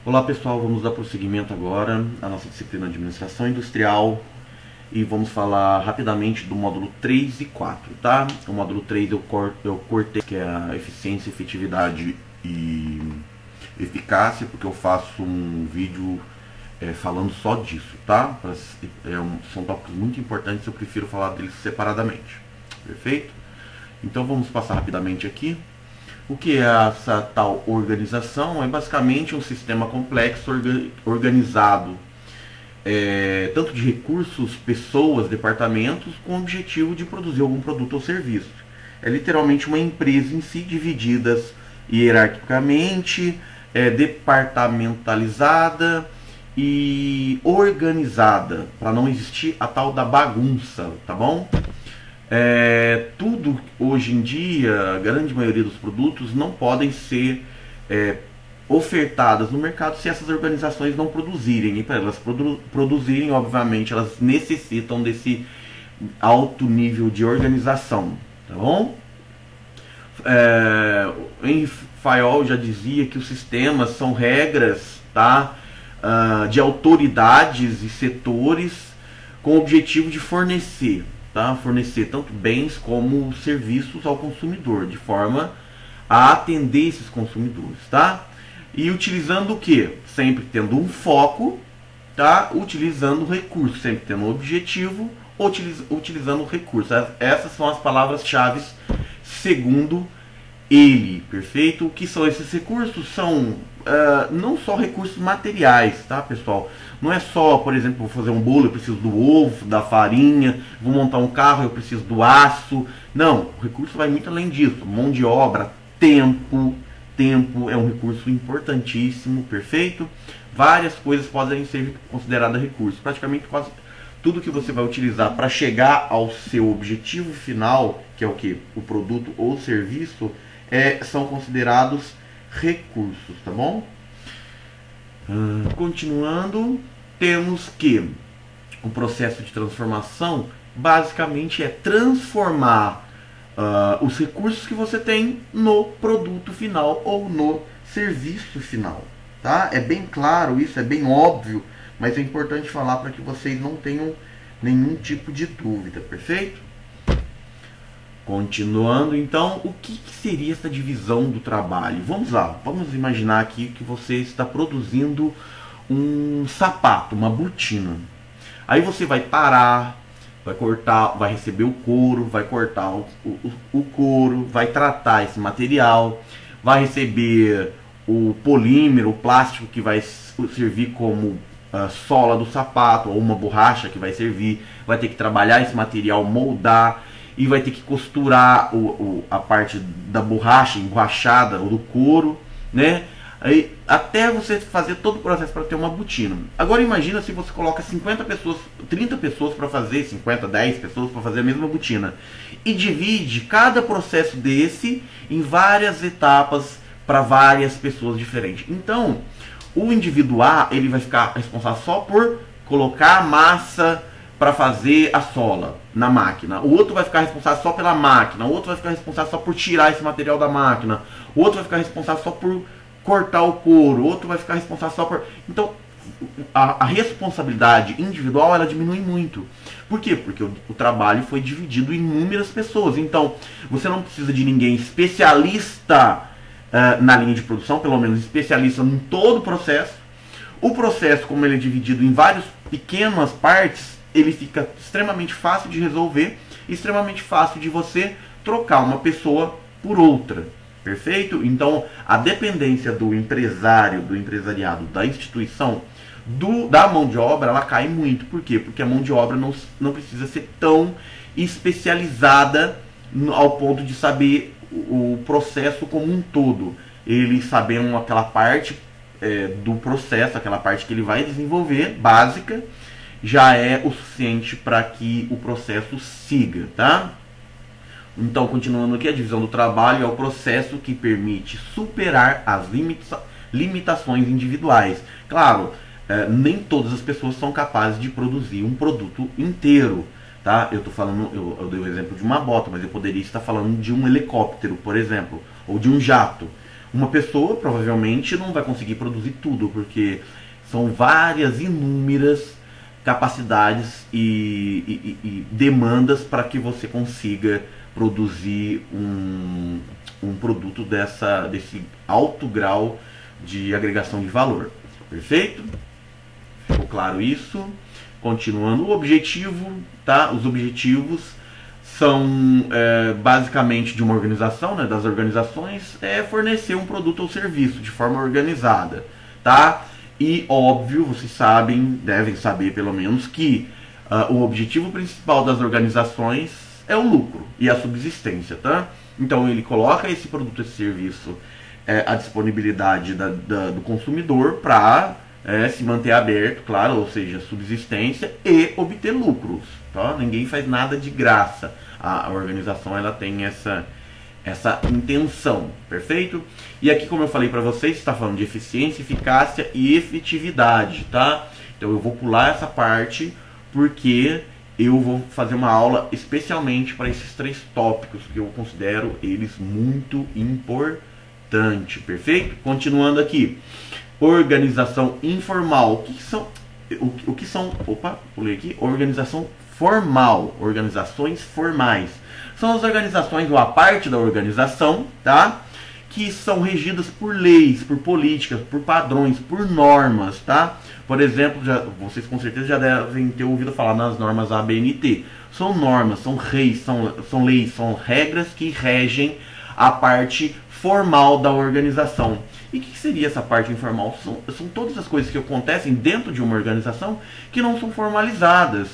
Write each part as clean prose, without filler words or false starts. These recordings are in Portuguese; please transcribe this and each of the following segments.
Olá pessoal, vamos dar prosseguimento agora à nossa disciplina de Administração Industrial e vamos falar rapidamente do módulo 3 e 4, tá? O módulo 3 eu cortei, que é a eficiência, efetividade e eficácia, porque eu faço um vídeo falando só disso, tá? São tópicos muito importantes, eu prefiro falar deles separadamente, perfeito? Então vamos passar rapidamente aqui. O que é essa tal organização? É basicamente um sistema complexo organizado, tanto de recursos, pessoas, departamentos, com o objetivo de produzir algum produto ou serviço. É literalmente uma empresa em si, divididas hierarquicamente, departamentalizada e organizada, para não existir a tal da bagunça, tá bom? Tudo hoje em dia, a grande maioria dos produtos não podem ser ofertadas no mercado se essas organizações não produzirem. E para elas produzirem, obviamente, elas necessitam desse alto nível de organização, tá bom? Henry Fayol já dizia que os sistemas são regras, tá? De autoridades e setores com o objetivo de fornecer tanto bens como serviços ao consumidor, de forma a atender esses consumidores, tá? E utilizando o que? Sempre tendo um foco, tá? Utilizando recursos, sempre tendo um objetivo, utilizando recursos. Essas são as palavras-chave segundo ele, perfeito? O que são esses recursos? São não só recursos materiais, tá, pessoal? Não é só, por exemplo, vou fazer um bolo, eu preciso do ovo, da farinha, vou montar um carro, eu preciso do aço. Não, o recurso vai muito além disso. Mão de obra, tempo é um recurso importantíssimo, perfeito? Várias coisas podem ser consideradas recursos. Praticamente quase tudo que você vai utilizar para chegar ao seu objetivo final, que é o que? O produto ou serviço, são considerados recursos, tá bom? Continuando, temos que o processo de transformação basicamente é transformar os recursos que você tem no produto final ou no serviço final, tá? É bem claro isso, é bem óbvio, mas é importante falar para que vocês não tenham nenhum tipo de dúvida, perfeito? Continuando, então, o que seria essa divisão do trabalho? Vamos lá, vamos imaginar aqui que você está produzindo um sapato, uma botina. Aí você vai parar, vai cortar, vai receber o couro, vai cortar o couro, vai tratar esse material, vai receber o polímero, o plástico que vai servir como sola do sapato, ou uma borracha que vai servir, vai ter que trabalhar esse material, moldar, e vai ter que costurar a parte da borracha emborrachada ou do couro, né? Aí, até você fazer todo o processo para ter uma botina. Agora imagina se você coloca 50 pessoas, 30 pessoas para fazer, 50, 10 pessoas para fazer a mesma botina. E divide cada processo desse em várias etapas para várias pessoas diferentes. Então, o indivíduo A, ele vai ficar responsável só por colocar a massa para fazer a sola na máquina. O outro vai ficar responsável só pela máquina. O outro vai ficar responsável só por tirar esse material da máquina. O outro vai ficar responsável só por cortar o couro. O outro vai ficar responsável só por... Então, a responsabilidade individual, ela diminui muito. Por quê? Porque o trabalho foi dividido em inúmeras pessoas. Então, você não precisa de ninguém especialista na linha de produção, pelo menos especialista em todo o processo. O processo, como ele é dividido em várias pequenas partes, ele fica extremamente fácil de resolver, extremamente fácil de você trocar uma pessoa por outra, perfeito? Então, a dependência do empresário, do empresariado, da instituição, da mão de obra, ela cai muito. Por quê? Porque a mão de obra não precisa ser tão especializada ao ponto de saber o processo como um todo. Ele sabendo aquela parte do processo, aquela parte que ele vai desenvolver, básica, já é o suficiente para que o processo siga, tá? Então, continuando aqui, a divisão do trabalho é o processo que permite superar as limitações individuais. Claro, nem todas as pessoas são capazes de produzir um produto inteiro, tá? Eu tô falando, eu dei o exemplo de uma bota, mas eu poderia estar falando de um helicóptero, por exemplo, ou de um jato. Uma pessoa provavelmente não vai conseguir produzir tudo, porque são várias, inúmeras capacidades e demandas para que você consiga produzir um produto desse alto grau de agregação de valor. Perfeito? Ficou claro isso? Continuando, o objetivo, tá? Os objetivos são basicamente de uma organização, né, das organizações, fornecer um produto ou serviço de forma organizada, tá? E óbvio, vocês sabem, devem saber pelo menos, que o objetivo principal das organizações é o lucro e a subsistência, tá? Então ele coloca esse produto, esse serviço à disponibilidade do consumidor para se manter aberto, claro, ou seja, subsistência e obter lucros, tá? Ninguém faz nada de graça. A organização ela tem essa intenção, perfeito? E aqui, como eu falei para vocês, está falando de eficiência, eficácia e efetividade, tá? Então eu vou pular essa parte porque eu vou fazer uma aula especialmente para esses 3 tópicos que eu considero eles muito importantes, perfeito? Continuando aqui, organização informal. O que são? Opa, pulei aqui. Organização formal, organizações formais. São as organizações ou a parte da organização, tá? Que são regidas por leis, por políticas, por padrões, por normas, tá? Por exemplo, vocês com certeza já devem ter ouvido falar nas normas ABNT. São normas, são leis, são regras que regem a parte formal da organização. E o que seria essa parte informal? São todas as coisas que acontecem dentro de uma organização que não são formalizadas.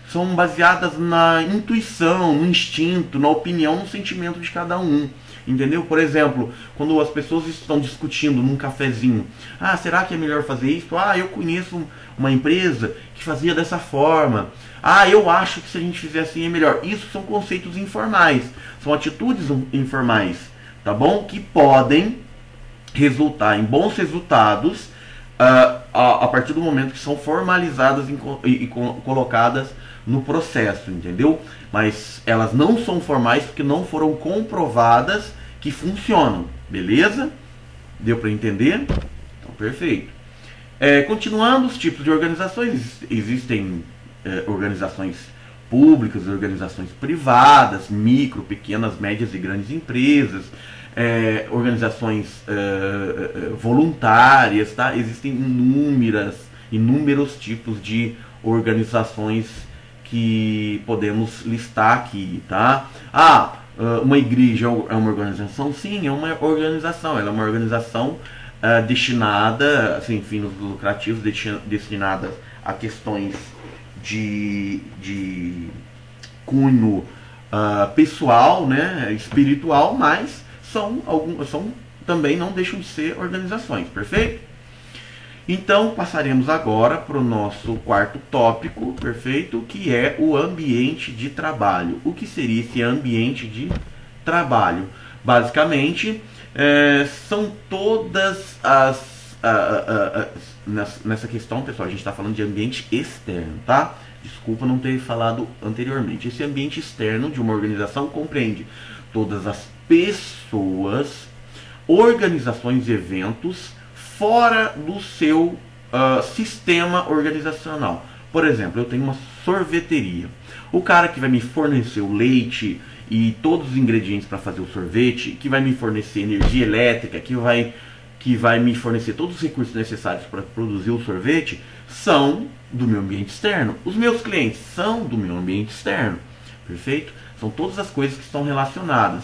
São baseadas na intuição, no instinto, na opinião, no sentimento de cada um. Entendeu? Por exemplo, quando as pessoas estão discutindo num cafezinho, será que é melhor fazer isso? Eu conheço uma empresa que fazia dessa forma. Eu acho que se a gente fizer assim é melhor. Isso são conceitos informais, são atitudes informais, tá bom? Que podem resultar em bons resultados a partir do momento que são formalizadas e colocadas no processo, entendeu? Mas elas não são formais porque não foram comprovadas que funcionam, beleza? Deu para entender? Então, perfeito. Continuando, os tipos de organizações. Existem organizações públicas, organizações privadas, micro, pequenas, médias e grandes empresas, organizações voluntárias, tá? Existem inúmeros tipos de organizações que podemos listar aqui, tá? Uma igreja é uma organização? Sim, é uma organização. Ela é uma organização destinada, sem fins lucrativos, destinada a questões de cunho pessoal, né, espiritual, mas também não deixam de ser organizações, perfeito? Então passaremos agora para o nosso 4º tópico, perfeito? Que é o ambiente de trabalho. O que seria esse ambiente de trabalho? Basicamente, são todas nessa questão, pessoal, a gente está falando de ambiente externo, tá? Desculpa não ter falado anteriormente. Esse ambiente externo de uma organização compreende todas as pessoas, organizações e eventos fora do seu sistema organizacional. Por exemplo, eu tenho uma sorveteria. O cara que vai me fornecer o leite e todos os ingredientes para fazer o sorvete, que vai me fornecer energia elétrica, que vai me fornecer todos os recursos necessários para produzir o sorvete, são do meu ambiente externo. Os meus clientes são do meu ambiente externo. Perfeito? São todas as coisas que estão relacionadas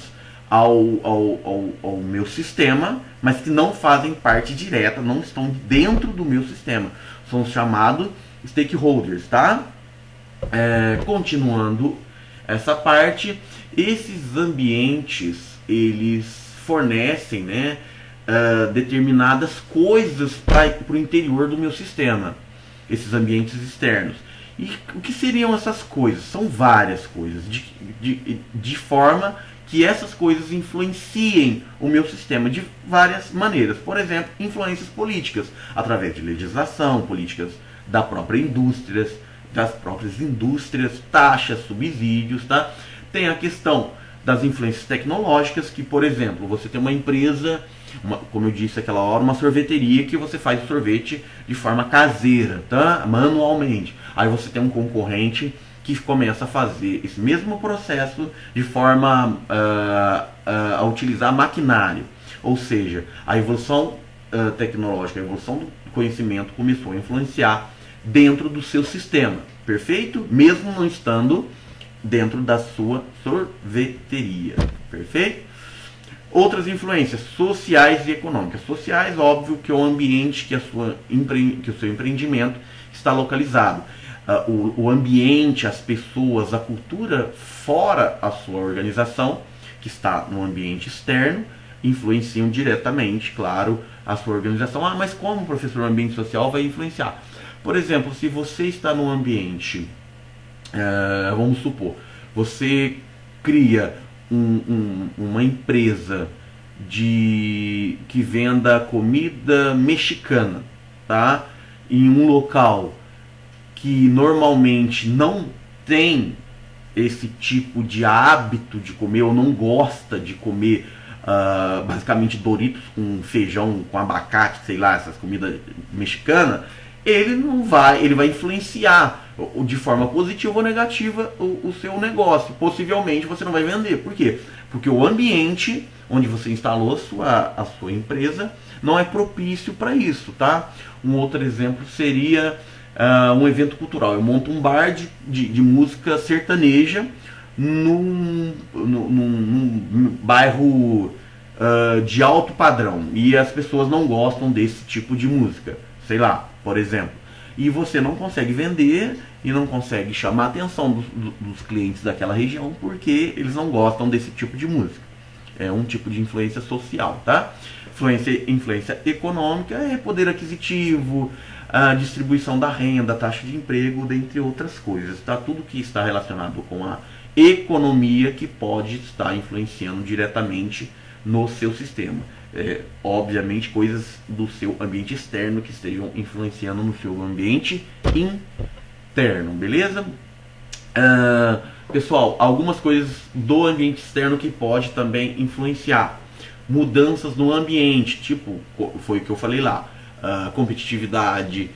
ao meu sistema, mas que não fazem parte direta, não estão dentro do meu sistema. São os chamados stakeholders, tá? Continuando essa parte, esses ambientes, eles fornecem, né, determinadas coisas para o interior do meu sistema, esses ambientes externos. E o que seriam essas coisas? São várias coisas, de forma que essas coisas influenciem o meu sistema de várias maneiras. Por exemplo, influências políticas, através de legislação, políticas das próprias indústrias, taxas, subsídios, tá? Tem a questão das influências tecnológicas, que, por exemplo, você tem uma empresa como eu disse aquela hora, uma sorveteria que você faz o sorvete de forma caseira, tá? Manualmente. Aí você tem um concorrente que começa a fazer esse mesmo processo de forma a utilizar maquinário. Ou seja, a evolução tecnológica, a evolução do conhecimento começou a influenciar dentro do seu sistema, perfeito? Mesmo não estando dentro da sua sorveteria, perfeito? Outras influências sociais e econômicas. Sociais, óbvio que é o ambiente que o seu empreendimento está localizado. O ambiente, as pessoas, a cultura fora a sua organização, que está no ambiente externo, influenciam diretamente, claro, a sua organização. Ah, mas como, professor, o ambiente social vai influenciar? Por exemplo, se você está num ambiente, vamos supor, você cria uma empresa que venda comida mexicana, tá? Em um local que normalmente não tem esse tipo de hábito de comer, ou não gosta de comer basicamente Doritos com feijão, com abacate, sei lá, essas comidas mexicanas, ele vai influenciar de forma positiva ou negativa o seu negócio. Possivelmente você não vai vender. Por quê? Porque o ambiente onde você instalou a sua empresa não é propício para isso, tá? Um outro exemplo seria um evento cultural. Eu monto um bar de música sertaneja num bairro de alto padrão, e as pessoas não gostam desse tipo de música, sei lá, por exemplo. E você não consegue vender e não consegue chamar a atenção dos clientes daquela região porque eles não gostam desse tipo de música. É um tipo de influência social, tá? Influência econômica é poder aquisitivo, a distribuição da renda, a taxa de emprego, dentre outras coisas, tá? Tudo que está relacionado com a economia que pode estar influenciando diretamente no seu sistema. Obviamente, coisas do seu ambiente externo que estejam influenciando no seu ambiente interno, beleza? Pessoal, algumas coisas do ambiente externo que pode também influenciar. Mudanças no ambiente, tipo, foi o que eu falei lá, competitividade,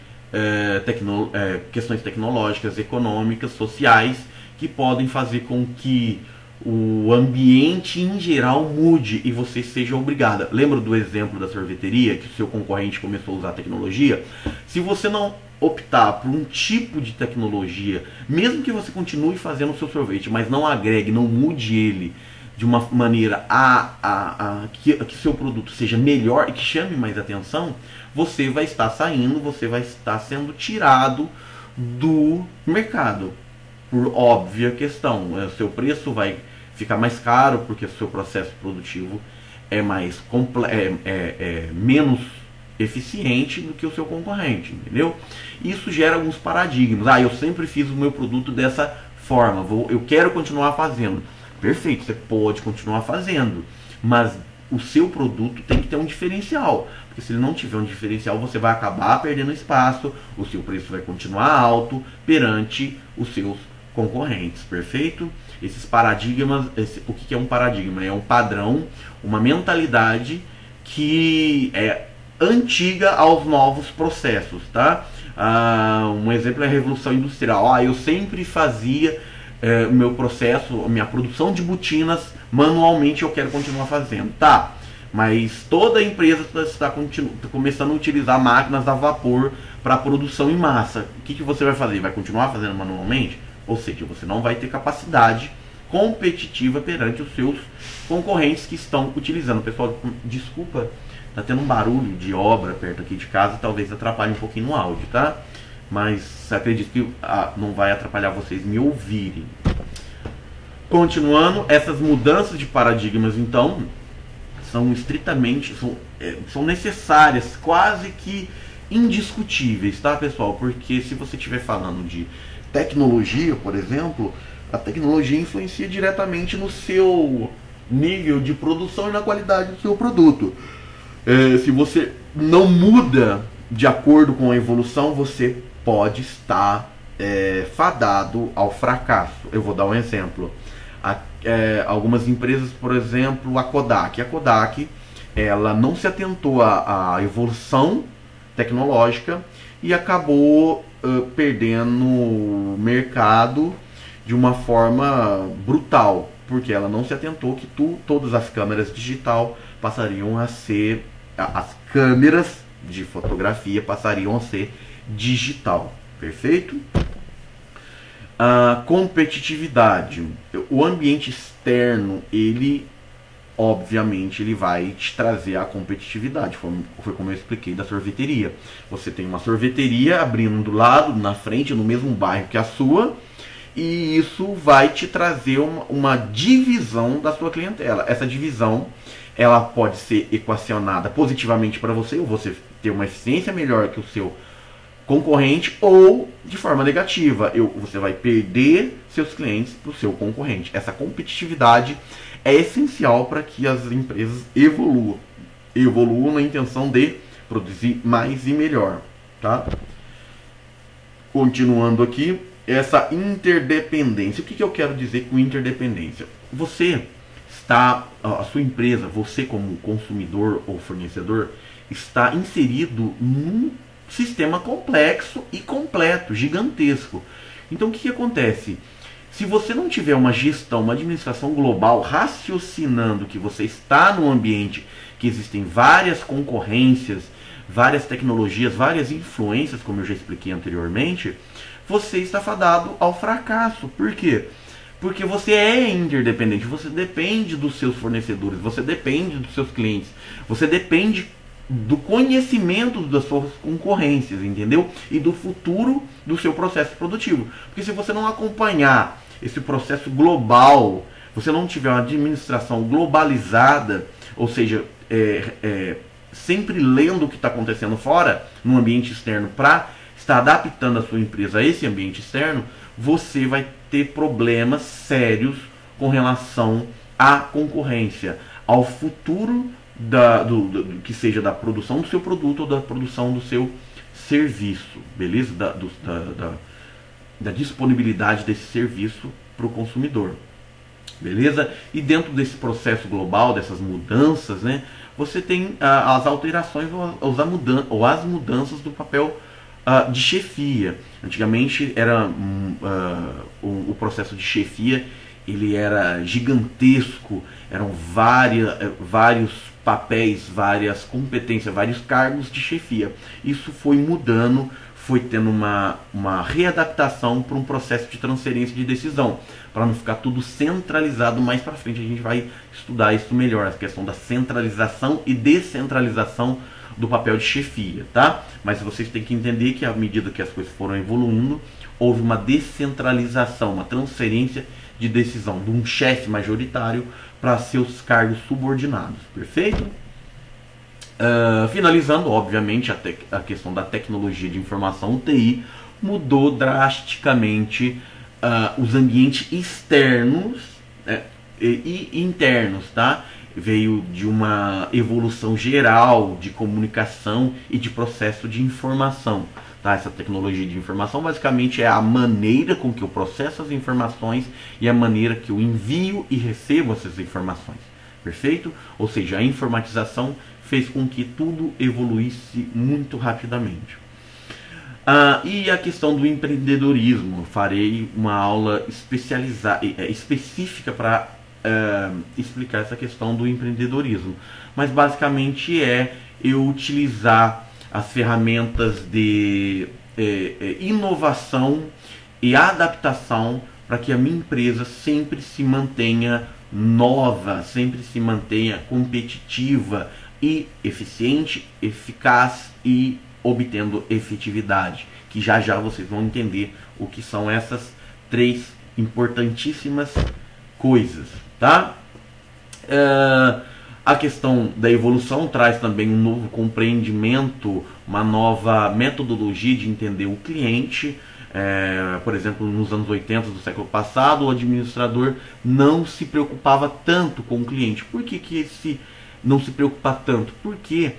questões tecnológicas, econômicas, sociais, que podem fazer com que o ambiente em geral mude e você seja obrigada. Lembra do exemplo da sorveteria, que o seu concorrente começou a usar tecnologia? Se você não optar por um tipo de tecnologia, mesmo que você continue fazendo o seu sorvete, mas não agregue, não mude ele de uma maneira que seu produto seja melhor e que chame mais atenção, você vai estar saindo, você vai estar sendo tirado do mercado. Por óbvia questão, o seu preço vai ficar mais caro porque o seu processo produtivo é menos eficiente do que o seu concorrente, entendeu? Isso gera alguns paradigmas. Eu sempre fiz o meu produto dessa forma, eu quero continuar fazendo. Perfeito, você pode continuar fazendo, mas o seu produto tem que ter um diferencial, porque se ele não tiver um diferencial, você vai acabar perdendo espaço, o seu preço vai continuar alto perante os seus concorrentes, perfeito? Esses paradigmas, o que é um paradigma? É um padrão, uma mentalidade que é antiga aos novos processos, tá? Um exemplo é a Revolução Industrial. Eu sempre fazia o meu processo, a minha produção de botinas manualmente, eu quero continuar fazendo, tá? Mas toda a empresa está começando a utilizar máquinas a vapor para produção em massa. O que você vai fazer? Vai continuar fazendo manualmente? Ou seja, você não vai ter capacidade competitiva perante os seus concorrentes que estão utilizando. Pessoal, desculpa, tá tendo um barulho de obra perto aqui de casa, talvez atrapalhe um pouquinho no áudio, tá? Mas acredito que não vai atrapalhar vocês me ouvirem. Continuando, essas mudanças de paradigmas, então, são estritamente, são necessárias, quase que indiscutíveis, tá, pessoal? Porque se você estiver falando de tecnologia, por exemplo, a tecnologia influencia diretamente no seu nível de produção e na qualidade do seu produto. Se você não muda de acordo com a evolução, você pode estar fadado ao fracasso. Eu vou dar um exemplo. Algumas empresas, por exemplo, a Kodak. A Kodak ela não se atentou à evolução tecnológica e acabou perdendo mercado de uma forma brutal, porque ela não se atentou que todas as câmeras digital passariam a ser, as câmeras de fotografia passariam a ser digital, perfeito? A competitividade, o ambiente externo, ele obviamente ele vai te trazer a competitividade, foi como eu expliquei da sorveteria. Você tem uma sorveteria abrindo do lado, na frente, no mesmo bairro que a sua, e isso vai te trazer uma divisão da sua clientela. Essa divisão, ela pode ser equacionada positivamente para você, ou você ter uma eficiência melhor que o seu concorrente, ou de forma negativa, você vai perder seus clientes para o seu concorrente. Essa competitividade é essencial para que as empresas evoluam na intenção de produzir mais e melhor, tá? Continuando aqui, essa interdependência. O que eu quero dizer com interdependência? A sua empresa, você como consumidor ou fornecedor, está inserido num sistema complexo e completo, gigantesco. Então o que acontece? Se você não tiver uma gestão, uma administração global, raciocinando que você está num ambiente que existem várias concorrências, várias tecnologias, várias influências, como eu já expliquei anteriormente, você está fadado ao fracasso. Por quê? Porque você é interdependente, você depende dos seus fornecedores, você depende dos seus clientes, você depende do conhecimento das suas concorrências, entendeu? E do futuro do seu processo produtivo. Porque se você não acompanhar esse processo global, você não tiver uma administração globalizada, ou seja, sempre lendo o que está acontecendo fora, no ambiente externo, para estar adaptando a sua empresa a esse ambiente externo, você vai ter problemas sérios com relação à concorrência, ao futuro que seja da produção do seu produto ou da produção do seu serviço, beleza? Da disponibilidade desse serviço para o consumidor, beleza? E dentro desse processo global, dessas mudanças, né, você tem as alterações ou as mudanças do papel de chefia. Antigamente era o processo de chefia, ele era gigantesco, eram vários papéis, várias competências, vários cargos de chefia. Isso foi mudando, foi tendo uma readaptação para um processo de transferência de decisão, para não ficar tudo centralizado. Mais para frente a gente vai estudar isso melhor, a questão da centralização e descentralização do papel de chefia, tá? Mas vocês têm que entender que à medida que as coisas foram evoluindo, houve uma descentralização, uma transferência de decisão de um chefe majoritário para seus cargos subordinados, perfeito? Finalizando, obviamente, a questão da tecnologia de informação, o TI, mudou drasticamente os ambientes externos e internos, tá? Veio de uma evolução geral de comunicação e de processo de informação. Tá? Essa tecnologia de informação basicamente é a maneira com que eu processo as informações e a maneira que eu envio e recebo essas informações. Perfeito? Ou seja, a informatização fez com que tudo evoluísse muito rapidamente. E a questão do empreendedorismo. Eu farei uma aula específica para explicar essa questão do empreendedorismo. Mas basicamente é eu utilizar as ferramentas de inovação e adaptação para que a minha empresa sempre se mantenha nova, sempre se mantenha competitiva e eficiente, eficaz e obtendo efetividade, que já vocês vão entender o que são essas três importantíssimas coisas, tá? A questão da evolução traz também um novo compreendimento, uma nova metodologia de entender o cliente. Por exemplo, nos anos 80 do século passado, o administrador não se preocupava tanto com o cliente. Por que esse não se preocupa tanto? Porque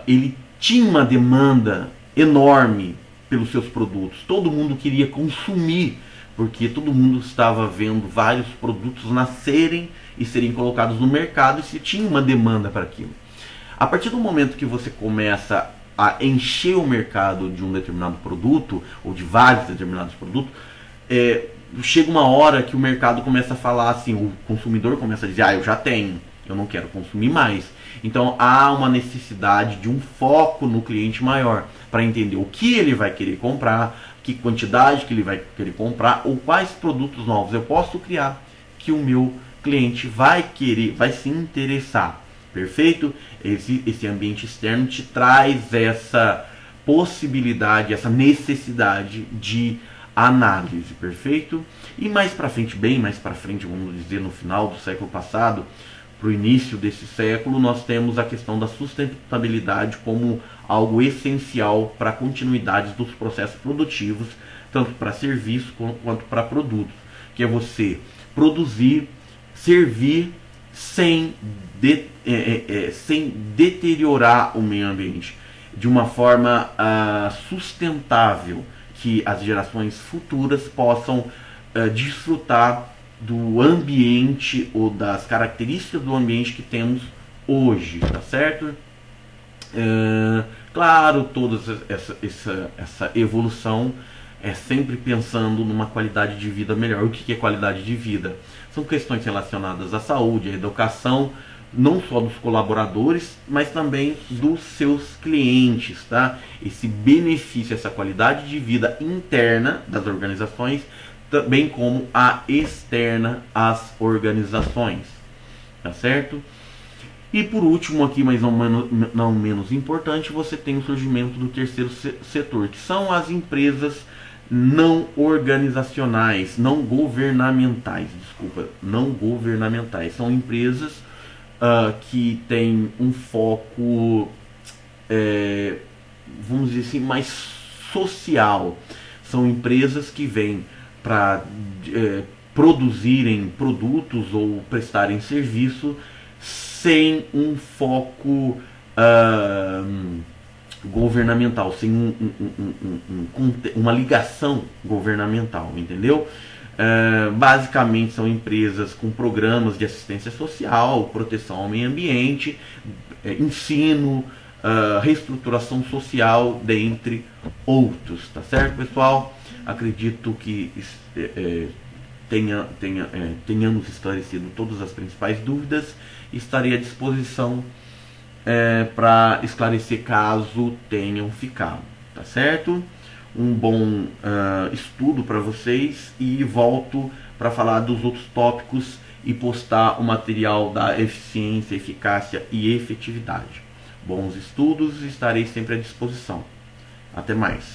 ele tinha uma demanda enorme pelos seus produtos. Todo mundo queria consumir, porque todo mundo estava vendo vários produtos nascerem e serem colocados no mercado e se tinha uma demanda para aquilo. A partir do momento que você começa a encher o mercado de um determinado produto, ou de vários determinados produtos, chega uma hora que o mercado começa a falar assim, o consumidor começa a dizer, eu já tenho, eu não quero consumir mais. Então há uma necessidade de um foco no cliente maior, para entender o que ele vai querer comprar, que quantidade que ele vai querer comprar, ou quais produtos novos eu posso criar que o meu cliente vai querer, vai se interessar. Perfeito? Esse ambiente externo te traz essa possibilidade, essa necessidade de análise, perfeito? E mais para frente, bem mais para frente, vamos dizer no final do século passado, para o início desse século, nós temos a questão da sustentabilidade como algo essencial para a continuidade dos processos produtivos, tanto para serviços quanto para produtos, que é você produzir, servir sem deteriorar o meio ambiente, de uma forma sustentável, que as gerações futuras possam desfrutar do ambiente ou das características do ambiente que temos hoje, tá certo? Claro, toda essa evolução é sempre pensando numa qualidade de vida melhor. O que é qualidade de vida? São questões relacionadas à saúde, à educação, não só dos colaboradores, mas também dos seus clientes, tá? Esse benefício, essa qualidade de vida interna das organizações, bem como a externa às organizações, tá certo? E por último aqui, mas não menos importante, você tem o surgimento do terceiro setor, que são as empresas não organizacionais, não governamentais, são empresas que têm um foco, vamos dizer assim, mais social. São empresas que vêm para produzirem produtos ou prestarem serviço sem um foco governamental, sem uma ligação governamental, entendeu? Basicamente são empresas com programas de assistência social, proteção ao meio ambiente, ensino, reestruturação social, dentre outros, tá certo, pessoal? Acredito que tenhamos esclarecido todas as principais dúvidas e estarei à disposição para esclarecer caso tenham ficado, tá certo? Um bom estudo para vocês e volto para falar dos outros tópicos e postar o material da eficiência, eficácia e efetividade. Bons estudos, estarei sempre à disposição. Até mais.